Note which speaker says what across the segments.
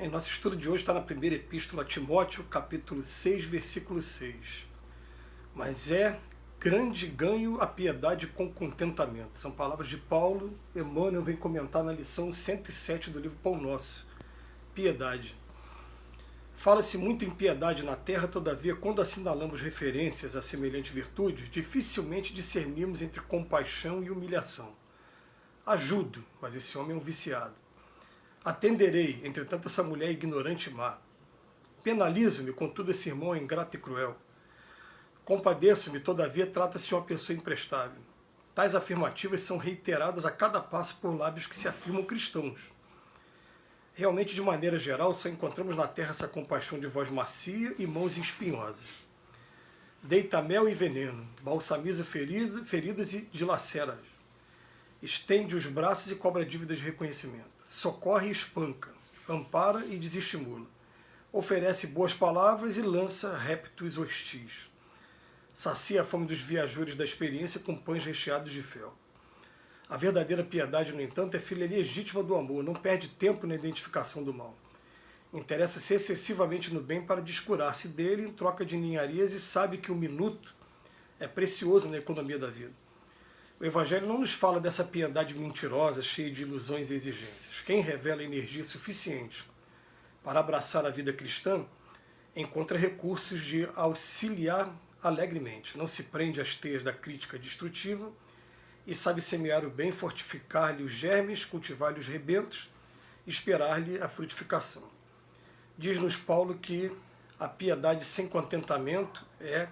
Speaker 1: Nosso estudo de hoje está na primeira epístola a Timóteo, capítulo 6, versículo 6. Mas é grande ganho a piedade com contentamento. São palavras de Paulo. Emmanuel vem comentar na lição 107 do livro Pão Nosso. Piedade. Fala-se muito em piedade na terra, todavia, quando assinalamos referências a semelhante virtude, dificilmente discernimos entre compaixão e humilhação. Ajudo, mas esse homem é um viciado. Atenderei, entretanto, essa mulher ignorante e má. Penalizo-me, contudo, esse irmão é ingrato e cruel. Compadeço-me, todavia, trata-se de uma pessoa imprestável. Tais afirmativas são reiteradas a cada passo por lábios que se afirmam cristãos. Realmente, de maneira geral, só encontramos na terra essa compaixão de voz macia e mãos espinhosas. Deita mel e veneno, balsamiza feridas e dilacera. Estende os braços e cobra dívidas de reconhecimento. Socorre e espanca, ampara e desestimula. Oferece boas palavras e lança réptos hostis. Sacia a fome dos viajores da experiência com pães recheados de fel. A verdadeira piedade, no entanto, é filha legítima do amor, não perde tempo na identificação do mal. Interessa-se excessivamente no bem para descurar-se dele em troca de ninharias e sabe que o minuto é precioso na economia da vida. O Evangelho não nos fala dessa piedade mentirosa, cheia de ilusões e exigências. Quem revela energia suficiente para abraçar a vida cristã, encontra recursos de auxiliar alegremente. Não se prende às teias da crítica destrutiva e sabe semear o bem, fortificar-lhe os germes, cultivar-lhe os rebentos, esperar-lhe a frutificação. Diz-nos Paulo que a piedade sem contentamento é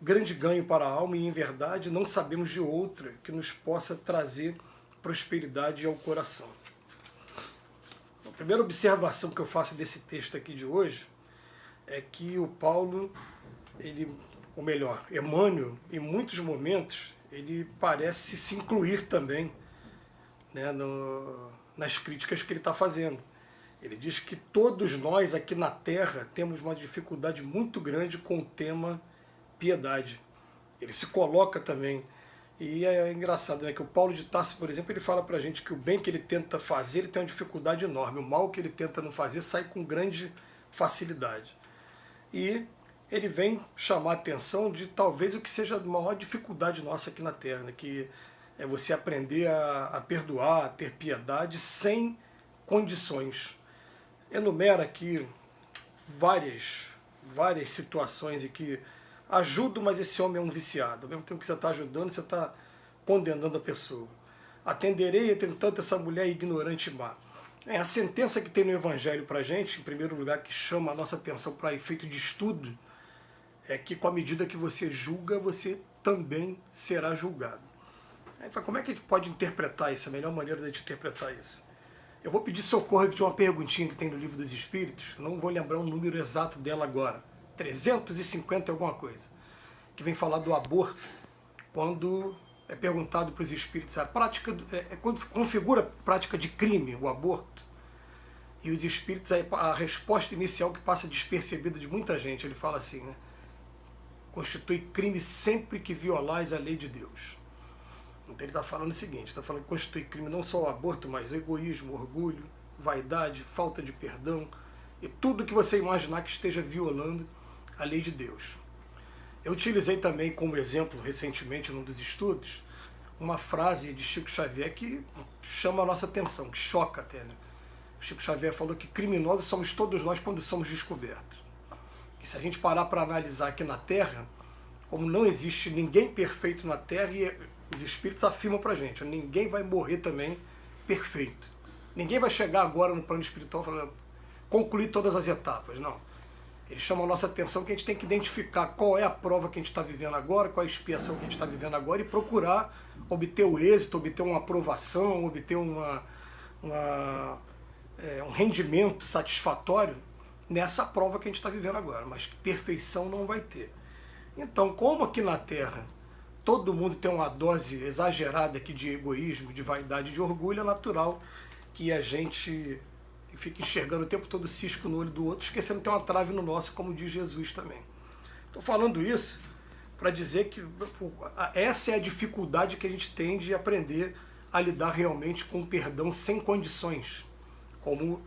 Speaker 1: grande ganho para a alma e, em verdade, não sabemos de outra que nos possa trazer prosperidade ao coração. A primeira observação que eu faço desse texto aqui de hoje é que o Paulo, ou melhor, Emmanuel, em muitos momentos, ele parece se incluir também, né, nas críticas que ele está fazendo. Ele diz que todos nós aqui na Terra temos uma dificuldade muito grande com o tema piedade. Ele se coloca também. E é engraçado, né, que o Paulo de Tarso, por exemplo, ele fala pra gente que o bem que ele tenta fazer, ele tem uma dificuldade enorme. O mal que ele tenta não fazer sai com grande facilidade. E ele vem chamar a atenção de talvez o que seja a maior dificuldade nossa aqui na Terra, né, que é você aprender a perdoar, a ter piedade sem condições. Enumera aqui várias situações em que ajudo, mas esse homem é um viciado. Ao mesmo tempo que você está ajudando, você está condenando a pessoa. Atenderei, entretanto, essa mulher ignorante e má. A sentença que tem no Evangelho para a gente, em primeiro lugar, que chama a nossa atenção para efeito de estudo, é que com a medida que você julga, você também será julgado. Aí, como é que a gente pode interpretar isso? A melhor maneira de a gente interpretar isso? Eu vou pedir socorro de uma perguntinha que tem no Livro dos Espíritos, não vou lembrar o número exato dela agora, 350 alguma coisa, que vem falar do aborto, quando é perguntado para os espíritos, a prática, quando configura a prática de crime, o aborto, e os espíritos, a resposta inicial que passa despercebida de muita gente, ele fala assim, né, constitui crime sempre que violais a lei de Deus. Então ele está falando o seguinte, está falando que constitui crime não só o aborto, mas o egoísmo, orgulho, vaidade, falta de perdão, e tudo que você imaginar que esteja violando a lei de Deus. Eu utilizei também como exemplo, recentemente, num dos estudos, uma frase de Chico Xavier que chama a nossa atenção, que choca até, né? O Chico Xavier falou que criminosos somos todos nós quando somos descobertos. Que se a gente parar para analisar aqui na Terra, como não existe ninguém perfeito na Terra, e os espíritos afirmam para a gente, ninguém vai morrer também perfeito. Ninguém vai chegar agora no plano espiritual falando, concluir todas as etapas, não. Eles chamam a nossa atenção que a gente tem que identificar qual é a prova que a gente está vivendo agora, qual é a expiação que a gente está vivendo agora e procurar obter o êxito, obter uma aprovação, obter um rendimento satisfatório nessa prova que a gente está vivendo agora. Mas perfeição não vai ter. Então, como aqui na Terra todo mundo tem uma dose exagerada aqui de egoísmo, de vaidade, de orgulho, é natural que a gente fica enxergando o tempo todo o cisco no olho do outro, esquecendo que tem uma trave no nosso, como diz Jesus também. Estou falando isso para dizer que essa é a dificuldade que a gente tem de aprender a lidar realmente com o perdão sem condições, como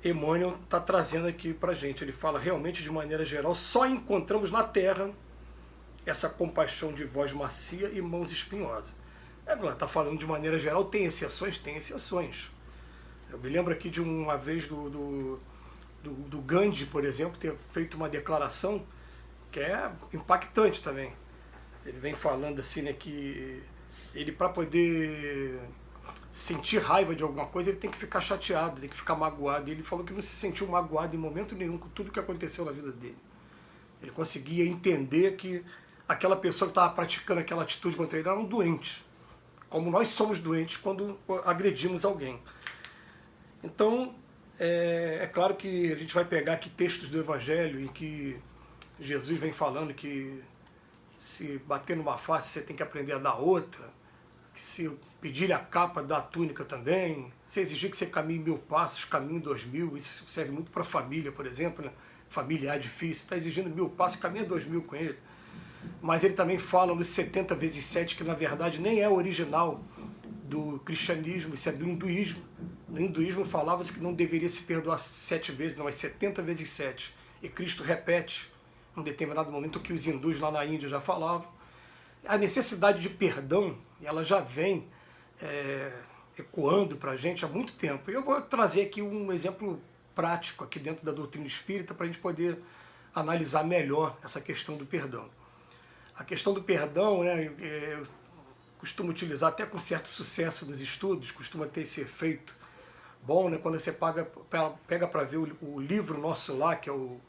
Speaker 1: Emmanuel está trazendo aqui para a gente. Ele fala, realmente, de maneira geral, só encontramos na Terra essa compaixão de voz macia e mãos espinhosas. Está falando de maneira geral, tem exceções? Tem exceções. Eu me lembro aqui de uma vez do Gandhi, por exemplo, ter feito uma declaração que é impactante também. Ele vem falando assim, né, que ele, para poder sentir raiva de alguma coisa, ele tem que ficar chateado, tem que ficar magoado. E ele falou que não se sentiu magoado em momento nenhum com tudo que aconteceu na vida dele. Ele conseguia entender que aquela pessoa que estava praticando aquela atitude contra ele era um doente, como nós somos doentes quando agredimos alguém. Então, é claro que a gente vai pegar aqui textos do Evangelho em que Jesus vem falando que se bater numa face você tem que aprender a dar outra, que se pedir a capa, dá a túnica também, se exigir que você caminhe 1000 passos, caminhe 2000, isso serve muito para a família, por exemplo, né? Familiar difícil, está exigindo 1000 passos, caminha 2000 com ele. Mas ele também fala nos 70 vezes 7, que na verdade nem é original do cristianismo, isso é do hinduísmo. No hinduísmo falava-se que não deveria se perdoar 7 vezes, não, é 70 vezes 7. E Cristo repete, em um determinado momento, o que os hindus lá na Índia já falavam. A necessidade de perdão, ela já vem ecoando para a gente há muito tempo. E eu vou trazer aqui um exemplo prático aqui dentro da doutrina espírita para a gente poder analisar melhor essa questão do perdão. A questão do perdão, né, eu costumo utilizar até com certo sucesso nos estudos, costuma ter esse efeito bom, né, quando você pega para ver o livro nosso lá, que é o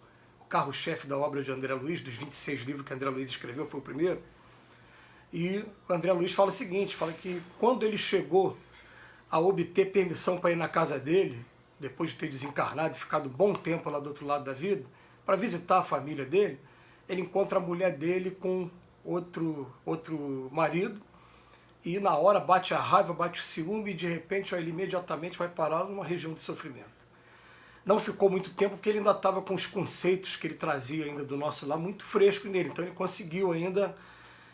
Speaker 1: carro-chefe da obra de André Luiz, dos 26 livros que André Luiz escreveu, foi o primeiro. E o André Luiz fala o seguinte, fala que quando ele chegou a obter permissão para ir na casa dele, depois de ter desencarnado e ficado um bom tempo lá do outro lado da vida, para visitar a família dele, ele encontra a mulher dele com outro marido, e na hora bate a raiva, bate o ciúme, e de repente ele imediatamente vai parar numa região de sofrimento. Não ficou muito tempo, porque ele ainda estava com os conceitos que ele trazia ainda do nosso lar muito fresco nele, então ele conseguiu ainda,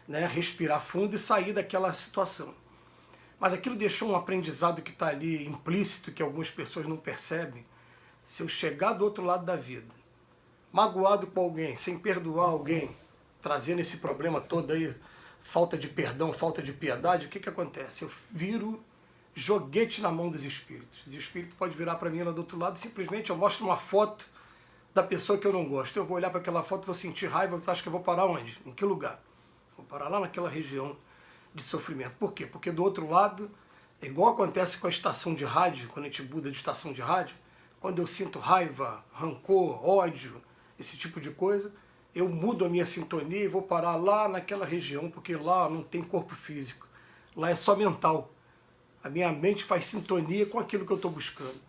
Speaker 1: né, respirar fundo e sair daquela situação. Mas aquilo deixou um aprendizado que está ali implícito, que algumas pessoas não percebem. Se eu chegar do outro lado da vida, magoado com alguém, sem perdoar alguém, trazendo esse problema todo aí, falta de perdão, falta de piedade, o que acontece? Eu viro joguete na mão dos espíritos. Os espíritos podem virar para mim lá do outro lado e simplesmente eu mostro uma foto da pessoa que eu não gosto. Eu vou olhar para aquela foto, vou sentir raiva, você acha que eu vou parar onde? Em que lugar? Vou parar lá naquela região de sofrimento. Por quê? Porque do outro lado, é igual acontece com a estação de rádio, quando a gente muda de estação de rádio, quando eu sinto raiva, rancor, ódio, esse tipo de coisa, eu mudo a minha sintonia e vou parar lá naquela região, porque lá não tem corpo físico, lá é só mental. A minha mente faz sintonia com aquilo que eu estou buscando.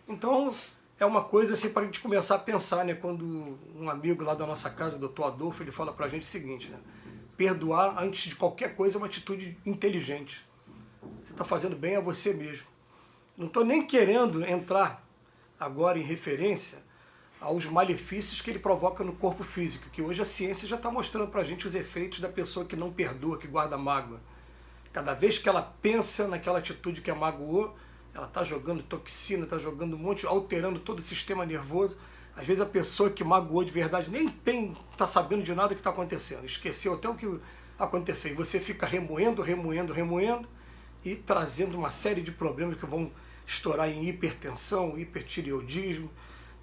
Speaker 1: Então, é uma coisa assim para a gente começar a pensar, né? Quando um amigo lá da nossa casa, o Dr. Adolfo, ele fala para a gente o seguinte, né? Perdoar antes de qualquer coisa é uma atitude inteligente. Você está fazendo bem a você mesmo. Não estou nem querendo entrar agora em referência aos malefícios que ele provoca no corpo físico, que hoje a ciência já está mostrando para a gente os efeitos da pessoa que não perdoa, que guarda mágoa. Cada vez que ela pensa naquela atitude que a magoou, ela está jogando toxina, está jogando um monte, alterando todo o sistema nervoso. Às vezes a pessoa que magoou de verdade nem está sabendo de nada que está acontecendo, esqueceu até o que aconteceu. E você fica remoendo e trazendo uma série de problemas que vão estourar em hipertensão, hipertireoidismo,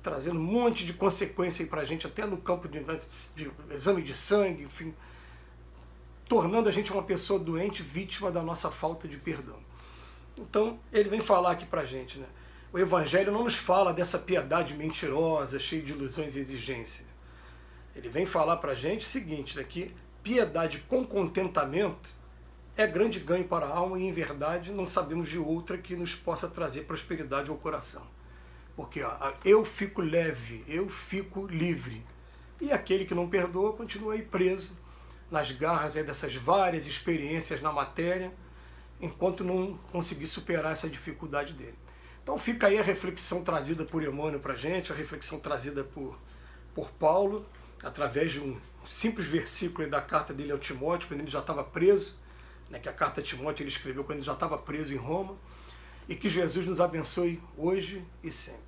Speaker 1: trazendo um monte de consequência para a gente, até no campo de exame de sangue, enfim, tornando a gente uma pessoa doente, vítima da nossa falta de perdão. Então, ele vem falar aqui para a gente, né? O Evangelho não nos fala dessa piedade mentirosa, cheia de ilusões e exigência. Ele vem falar para a gente o seguinte, né, que piedade com contentamento é grande ganho para a alma e, em verdade, não sabemos de outra que nos possa trazer prosperidade ao coração. Porque ó, eu fico leve, eu fico livre. E aquele que não perdoa continua aí preso nas garras aí dessas várias experiências na matéria, enquanto não conseguir superar essa dificuldade dele. Então fica aí a reflexão trazida por Emmanuel para a gente, a reflexão trazida por Paulo, através de um simples versículo da carta dele ao Timóteo, quando ele já estava preso, né, que a carta a Timóteo ele escreveu quando ele já estava preso em Roma, e que Jesus nos abençoe hoje e sempre.